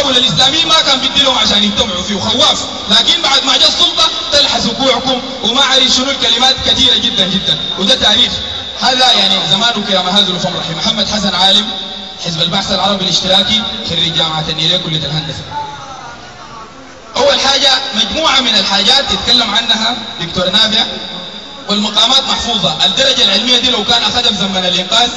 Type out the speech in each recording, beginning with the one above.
الدولة الإسلامية ما كان بيدي لهم عشان يجتمعوا فيه خواف، لكن بعد ما جاء السلطة تلحسوا كوعكم وما عرف شنو الكلمات كثيرة جدا جدا، وده تاريخ. هذا يعني زمان كرام هذا الفم رحمه. محمد حسن عالم، حزب البحث العربي الاشتراكي، خريج جامعة النيل كلية الهندسة. أول حاجة مجموعة من الحاجات يتكلم عنها دكتور نافع، والمقامات محفوظة. الدرجة العلمية دي لو كان أخذها في زمن الإنقاذ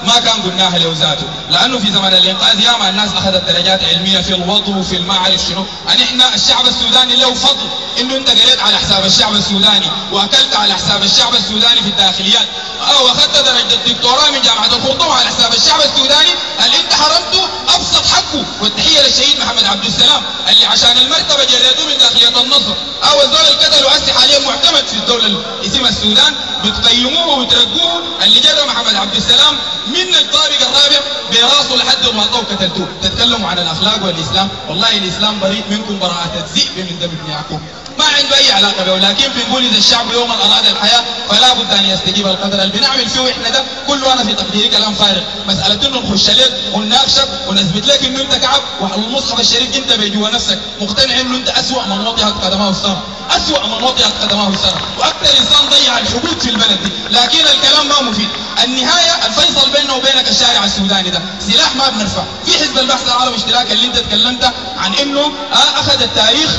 ما كان قلناها له ذاته، لأنه في زمن الإنقاذ ياما الناس أخذت درجات علمية في الوضع وفي المعرف شنو. يعني إحنا الشعب السوداني له فضل إنه أنت قريت على حساب الشعب السوداني وأكلت على حساب الشعب السوداني في الداخليات، أو أخذت درجة الدكتوراه من جامعة الخرطوم على حساب الشعب السوداني اللي أنت حرمته أبسط حقه. والتحية للشهيد محمد عبد السلام اللي عشان المرتبة جريته من داخلية النصر، أو الزول القتلوا هسه حاليا معتمد في الدولة اللي اسمها السودان، بتقيموه وترقوه. اللي جرى محمد عبد السلام من الطابق الرابع براسه لحد ما طوق قتلتوه. تتكلموا عن الاخلاق والاسلام، والله الاسلام بريء منكم براءة الذئب من دم ابن يعقوب، ما عنده اي علاقه به. ولكن بنقول اذا الشعب يوما اراد الحياه فلا بد ان يستجيب القدر. اللي بنعمل فيه احنا ده كله انا في تقديري كلام فارغ، مساله انه نخش لك ونناقشك ونثبت لك انه انت كعب والمصحف الشريف انت بجوا نفسك مقتنع انه انت اسوء من وطئت قدمه الثرى، اسوء من وطئت قدمه الثرى، واكثر انسان ضيع الحدود في البلد دي. لكن الكلام ما مفيد. النهايه الفيصل بيننا وبينك الشارع السوداني ده سلاح ما بنرفع. في حزب البحث العربي الاشتراكي اللي انت تكلمت عن انه اخذ التاريخ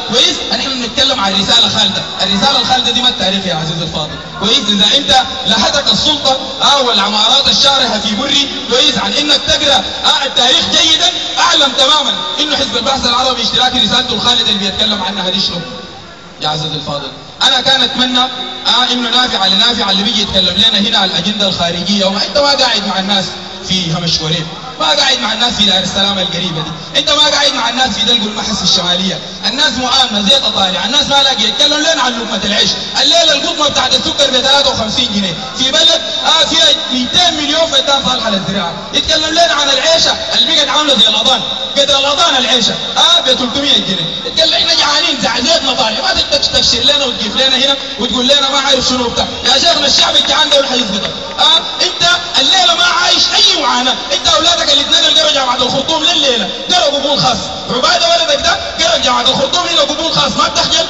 كويس، نحن بنتكلم عن رساله خالده. الرساله الخالده دي ما التاريخ يا عزيزي الفاضل كويس. اذا انت لهتك السلطه والعمارات الشارحه في بري كويس عن انك تقرا التاريخ جيدا، اعلم تماما انه حزب البحث العربي الاشتراكي رسالته الخالده اللي بيتكلم عنها دي شنو يا عزيزي الفاضل. انا كان اتمنى انه نافع اللي بيجي يتكلم لنا هنا على الاجنده الخارجيه، وما انت ما قاعد مع الناس في همش وريب، ما قاعد مع الناس في دار السلام القريبه دي، انت ما قاعد مع الناس في دلق المحس الشماليه، الناس مؤامنه زي طالع، الناس ما لاقي يتكلم لنا عن لقمه العيش. الليله القطمه بتاعت السكر ب 53 جنيه في بلد فيها 200 مليون فدان صالحه للزراعه، يتكلم لنا عن العيشه اللي بقت عامله زي الاضان، قدر الاضان العيشه ب 300 جنيه، يتكلم احنا جعانين زعزعتنا طالع، ما تقدر تكشر لنا وتجيب لنا هنا وتقول لنا ما عارف شنو بتاع. يا شيخنا الشعب الجعان ده حيسقطك. انت الليله ما عايش اي معاناه، انت اولادك الاثنين اللي قروا جامعه الخرطوم لليله قروا قبول خاص، عباده ولدك ده قرا جامعه الخرطوم هنا قبول خاص، ما بتخجل؟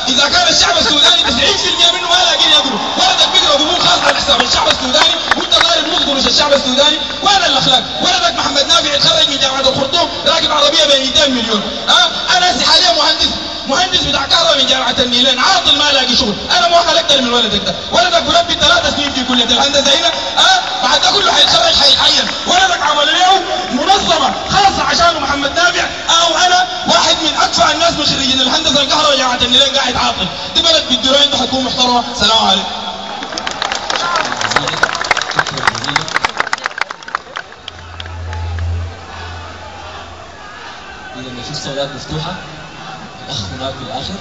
اذا كان الشعب السوداني 90% منه ما لاقين يقروا، ولدك بيقرا قبول خاص على حساب الشعب السوداني وانت ضارب نص قروش الشعب السوداني. وين الاخلاق؟ ولدك محمد نافع يتخرج من جامعه الخرطوم راكب عربيه ب 200 مليون. انا هسه حاليا مهندس بتاع كهرباء من جامعه النيلين، عاطل ما لاقي شغل، انا مؤهل اكثر من ولدك ده. ولدك مربي 3 سنين في كليه الهندسه هنا، بعد ده كله حيتخرج حيتعين. ولدك عمل له منظمه خاصه عشانه محمد نافع، او انا واحد من اكفأ الناس من خريجين الهندسه الكهرباء جامعه النيلين قاعد عاطل. دي بلد بالدروين انت حتكون محترمه. السلام عليكم. إذا في الصالات مفتوحة، الأخ هناك في الآخر.